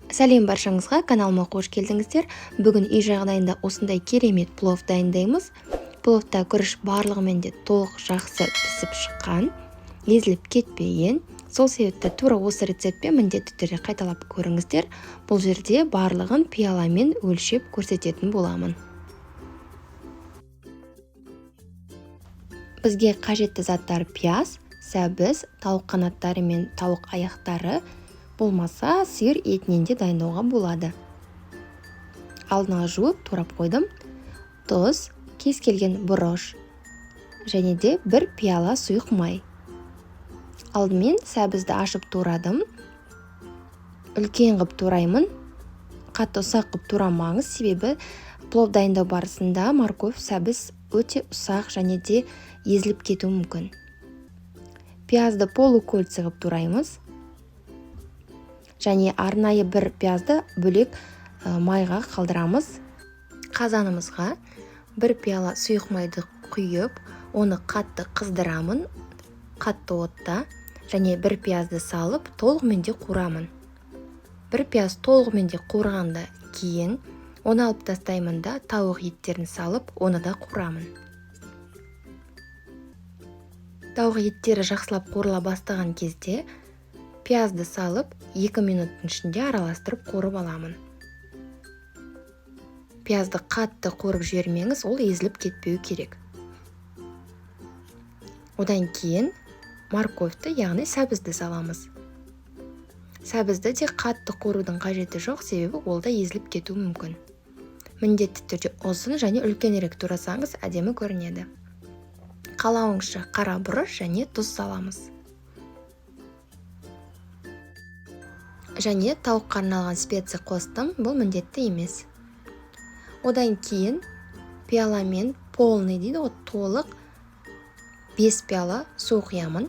Сәлем баршаңызға, каналыма қош келдіңіздер. Бүгін үй жағдайында осындай керемет плов дайындаймыз. Пловта күріш барлығымен де толық жақсы пісіп шыққан, езіліп кетпеген. Сол себепті тура осы рецептпен міндетті түрде қайталап көріңіздер. Бұл жерде барлығын пиаламен өлшеп көрсететін боламын. Бізге қажетті заттар пияз, сәбіз, тауық қанаттары мен тауық аяқтары, болмаса сиыр етінен де дайындауға болады. Алдын ала жуып турап қойдым. Тұз, кез келген бұрыш және де бір пиала сұйық май. Алдымен сәбізді ашып турадым. Үлкен қып тураймын. Қатты ұсақ қып турамаңыз, себебі плов дайындау барысында морковь, сәбіз өте ұсақ және де езіліп кетуі мүмкін. Пиязды полукольца қып тураймыз. Және арнайы бір пиязды бөлек майға қалдырамыз. Қазанымызға бір пиала сұйық майды құйып, оны қатты қыздырамын, қатты отта, және бір пиязды салып, толығымен де қуырамын. Бір пияз толығымен де қуырғанда кейін, оны алып тастаймын да тауық еттерін салып, оны да қуырамын. Тауық еттері жақсылап қуырыла бастаған кезде, пиязды салып, 2 минуттың ішінде араластырып қуырып аламын. Пиязды қатты қуырып жібермеңіз, ол езіліп кетпеу керек. Одан кейін морковьті, яғни сәбізді саламыз. Сәбізді де қатты қуырудың қажеті жоқ, себебі ол да езіліп кетуі мүмкін. Міндетті түрде ұзын және үлкенірек турасаңыз әдемі көрінеді. Қалауыңызша қара бұрыш және тұз саламыз. Және тауыққа арналған специя қостым, бұл міндетті емес. Одан кейін пиаламен полный дейді, толық 5 пиала су құямын.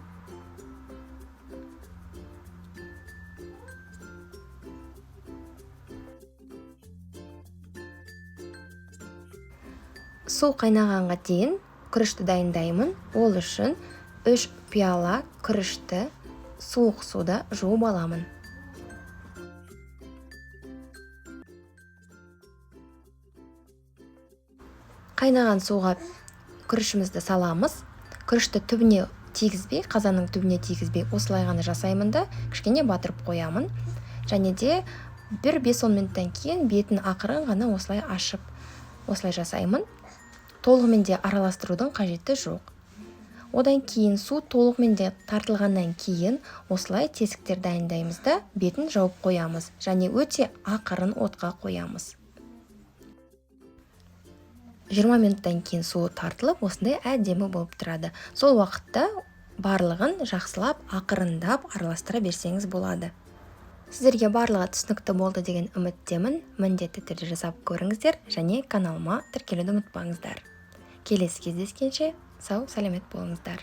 Су қайнағанға дейін күрішті дайындаймын. Ол үшін 3 пиала күрішті суық суда жуып аламын. Қайнаған суға күрішімізді саламыз. Күрішті түбіне тигізбей, қазанның түбіне тигізбей, осылай ғана жасаймын да, кішкене батырып қоямын. Және де 1-5-10 минуттан кейін бетін ақырын ғана осылай ашып, осылай жасаймын. Толығымен де араластырудың қажеті жоқ. Одан кейін су толығымен де тартылғаннан кейін осылай тесіктер дайындаймыз да, бетін жауып қоямыз. Және өте ақырын отқа қоямыз. 20 минуттан кейін суы тартылып, осындай әдемі болып тұрады. Сол уақытта барлығын жақсылап, ақырындап араластыра берсеңіз болады. Сіздерге барлығы түсінікті болды деген үміттемін. Міндетті түрде жасап көріңіздер және каналыма тіркелуді ұмытпаңыздар. Келесі кездескенше сау, сәлемет болыңыздар.